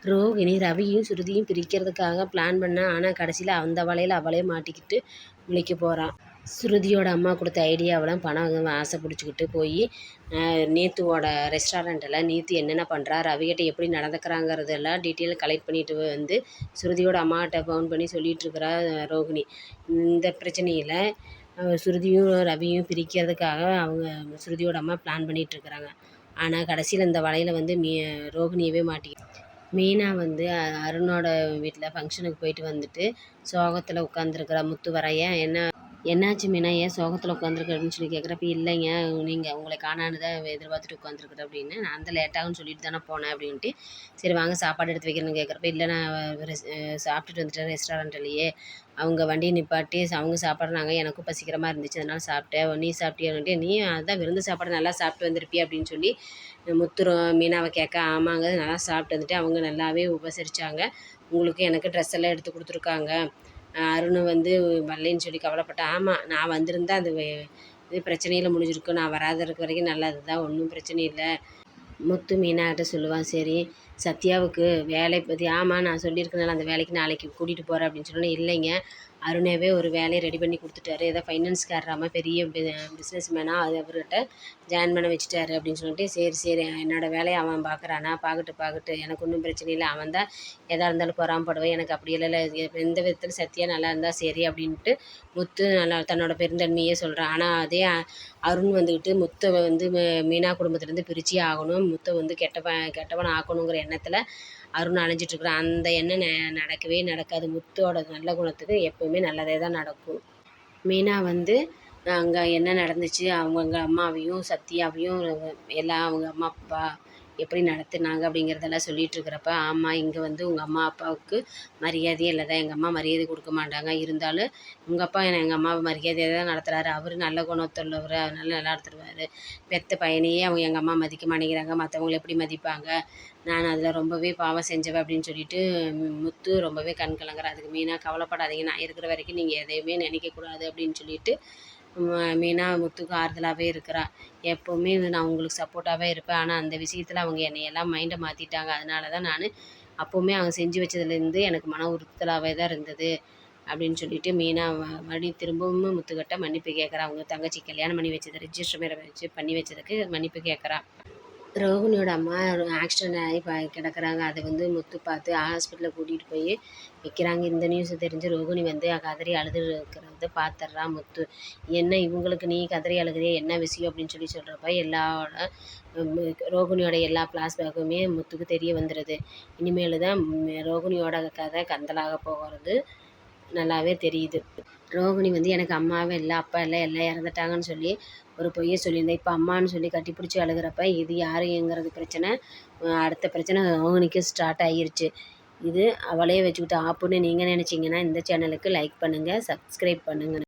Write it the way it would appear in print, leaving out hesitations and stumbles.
ரோகிணி ரவியும் சுருதியும் பிரிக்கிறதுக்காக பிளான் பண்ணா. ஆனால் கடைசியில் அந்த வலையில் அவளே மாட்டிக்கிட்டு முழிக்க போகிறான். சுருதியோட அம்மா கொடுத்த ஐடியாவெல்லாம் பணம் ஆசை பிடிச்சிக்கிட்டு போய் நீத்துவோட ரெஸ்டாரண்ட்டில் நீத்து என்னென்ன பண்ணுறா, ரவிகிட்ட எப்படி நடந்துக்கிறாங்கிறதெல்லாம் டீட்டெயில் கலெக்ட் பண்ணிட்டு வந்து சுருதியோட அம்மாகிட்ட ஃபோன் பண்ணி சொல்லிகிட்ருக்கிறா ரோகிணி. இந்த பிரச்சனையில் சுருதியும் ரவியும் பிரிக்கிறதுக்காக அவங்க சுருதியோட அம்மா பிளான் பண்ணிகிட்ருக்குறாங்க. ஆனால் கடைசியில் இந்த வலையில் வந்து ரோகிணியவே மாட்டிக்கிட்டு மீனா வந்து அருணோட வீட்டில் ஃபங்க்ஷனுக்கு போயிட்டு வந்துட்டு சோகத்தில் உட்காந்துருக்குறா. முத்து வரைய என்னாச்சு மீனா, ஏன் சோகத்தில் உட்காந்துருக்கு அப்படின்னு சொல்லி கேட்குறப்ப, இல்லைங்க நீங்கள் உங்களை காணான்னு தான் எதிர்பார்த்துட்டு உட்காந்துருக்குற அப்படின்னு. நான் தான் லேட்டாகுன்னு சொல்லிட்டு தானே போனேன் அப்படின்ட்டு. சரி வாங்க சாப்பாடு எடுத்து வைக்கிறேன்னு கேட்குறப்ப, இல்லை நான் சாப்பிட்டுட்டு வந்துட்டேன் ரெஸ்டாரண்ட்லேயே. அவங்க வண்டியை நிப்பாட்டி அவங்க சாப்பிட்றாங்க, எனக்கும் பசிக்கிற மாதிரி இருந்துச்சு அதனால சாப்பிட்டேன். நீ சாப்பிட்டியான்ட்டு, நீ அதான் விருந்து சாப்பாடு நல்லா சாப்பிட்டு வந்திருப்பிய அப்படின்னு சொல்லி மீனாவை கேட்க, ஆமாங்க நல்லா சாப்பிட்டு வந்துட்டு அவங்க நல்லாவே உபசரித்தாங்க. உங்களுக்கு எனக்கு ட்ரெஸ் எல்லாம் எடுத்து கொடுத்துருக்காங்க. அருண் வந்து வரலைன்னு சொல்லி கவலைப்பட்டேன். ஆமாம் நான் வந்திருந்தா அந்த இது பிரச்சனையில் முடிஞ்சிருக்கும். நான் வராத இருக்க வரைக்கும் நல்லது தான், ஒன்றும் பிரச்சனை இல்லை. முத்து மீனாகிட்ட சொல்லுவான். சரி சத்யாவுக்கு வேலை பற்றி, ஆமாம் நான் சொல்லியிருக்கனால அந்த வேலைக்கு நாளைக்கு கூட்டிகிட்டு போகிறேன் அப்படின்னு சொன்னோன்னே, இல்லைங்க அருணாவே ஒரு வேலையை ரெடி பண்ணி கொடுத்துட்டாரு. ஏதோ ஃபைனான்ஸ்காரராமல் பெரிய பிஸ்னஸ் மேனாக அது அவர்கிட்ட ஜாயின் பண்ண வச்சுட்டாரு அப்படின்னு சொல்லிட்டு, சரி என்னோடய வேலையை அவன் பார்க்குறானா, பார்க்கட்டு எனக்கு ஒன்றும் பிரச்சனை இல்லை. அவன் தான் எதாக இருந்தாலும் பொறாமப்படுவேன், எனக்கு அப்படி இல்லை. எந்த விதத்தில் சத்யா நல்லா இருந்தால் சரி அப்படின்ட்டு முத்து நல்லா தன்னோட பெருந்தன்மையே சொல்கிறான். ஆனால் அதே அருண் வந்துக்கிட்டு முத்தை வந்து மீனா குடும்பத்துலேருந்து பிரிச்சே ஆகணும், முத்தை வந்து கெட்டவன் ஆக்கணுங்கிற எண்ணத்தில் அருண் அலைஞ்சிட்ருக்குறான். அந்த எண்ணம் நடக்கவே நடக்காது. முத்தோட நல்ல குணத்துக்கு எப்போவுமே நல்லதே தான் நடக்கும். மீனா வந்து அங்கே என்ன நடந்துச்சு, அவங்க அம்மாவையும் சத்யாவையும் எல்லாம் அவங்க அம்மா அப்பா எப்படி நடத்துனாங்க அப்படிங்கிறதெல்லாம் சொல்லிகிட்ருக்கிறப்ப, ஆமாம் இங்கே வந்து உங்கள் அம்மா அப்பாவுக்கு மரியாதையே இல்லை தான், எங்கள் அம்மா மரியாதை கொடுக்க மாட்டாங்க. இருந்தாலும் உங்கள் அப்பா எங்கள் அம்மாவை மரியாதையாக தான் நடத்துகிறாரு. அவர் நல்ல குணத்துள்ளவர், அதனால நல்லா நடத்துடுவார். பெத்த பையனையே அவங்க எங்கள் அம்மா மதிக்க மாட்டேங்கிறாங்க, மற்றவங்களை எப்படி மதிப்பாங்க, நான் அதில் ரொம்பவே பாவம் செஞ்சவன் அப்படின்னு சொல்லிட்டு முத்து ரொம்பவே கண் கலங்குறா. அதுக்கு மீனா, கவலைப்படாதீங்க, நான் இருக்கிற வரைக்கும் நீங்கள் எதையுமே நினைக்கக்கூடாது அப்படின்னு சொல்லிட்டு மீனா முத்துக்கு ஆறுதலாகவே இருக்கிறா. எப்போவுமே நான் உங்களுக்கு சப்போர்ட்டாகவே இருப்பேன், ஆனால் அந்த விஷயத்தில் அவங்க என்னையெல்லாம் மைண்டை மாற்றிட்டாங்க. அதனால தான் நான் அப்போவுமே அவங்க செஞ்சு வச்சதுலேருந்து எனக்கு மன உறுத்தலாகவே தான் இருந்தது அப்படின்னு சொல்லிட்டு மீனா மறுபடியும் திரும்பவும் முத்துக்கிட்ட மன்னிப்பு கேட்குறா. அவங்க தங்கச்சி கல்யாணம் பண்ணி வச்சது ரிஜிஸ்டர் மேரேஜ் பண்ணி வச்சதுக்கு மன்னிப்பு கேட்குறா. ரோகிணியோட அம்மா ஆக்சிடெண்ட் ஆகி கிடக்குறாங்க. அதை வந்து முத்து பார்த்து ஹாஸ்பிட்டலில் கூட்டிகிட்டு போய் வைக்கிறாங்க. இந்த நியூஸ் தெரிஞ்சு ரோகிணி வந்து கதறி அழுதுருக்கிறத பார்த்துட்றா முத்து. என்ன இவங்களுக்கு நீ கதறி அழுகுறியே, என்ன விஷயம் அப்படின்னு சொல்லி சொல்கிறப்ப, ரோகிணியோட எல்லா ஃப்ளாஷ்பேக்குமே முத்துக்கு தெரிய வந்துடுது. இனிமேல் தான் ரோகிணியோட கதை கந்தலாக போகிறது நல்லாவே தெரியுது. ரோகிணி வந்து எனக்கு அம்மாவே இல்லை, அப்பா இல்லை, எல்லாம் இறந்துட்டாங்கன்னு சொல்லி ஒரு பொய்யை சொல்லியிருந்தேன். இப்போ அம்மான்னு சொல்லி கட்டிப்பிடிச்சி அழுகிறப்ப இது யாருங்கிறது பிரச்சனை, அடுத்த பிரச்சனை ரோகிணிக்கு ஸ்டார்ட் ஆகிருச்சு. இது அவளே வச்சுக்கிட்டு ஆப்புன்னு நீங்கள் நினச்சிங்கன்னா இந்த சேனலுக்கு லைக் பண்ணுங்கள், சப்ஸ்கிரைப் பண்ணுங்கள்.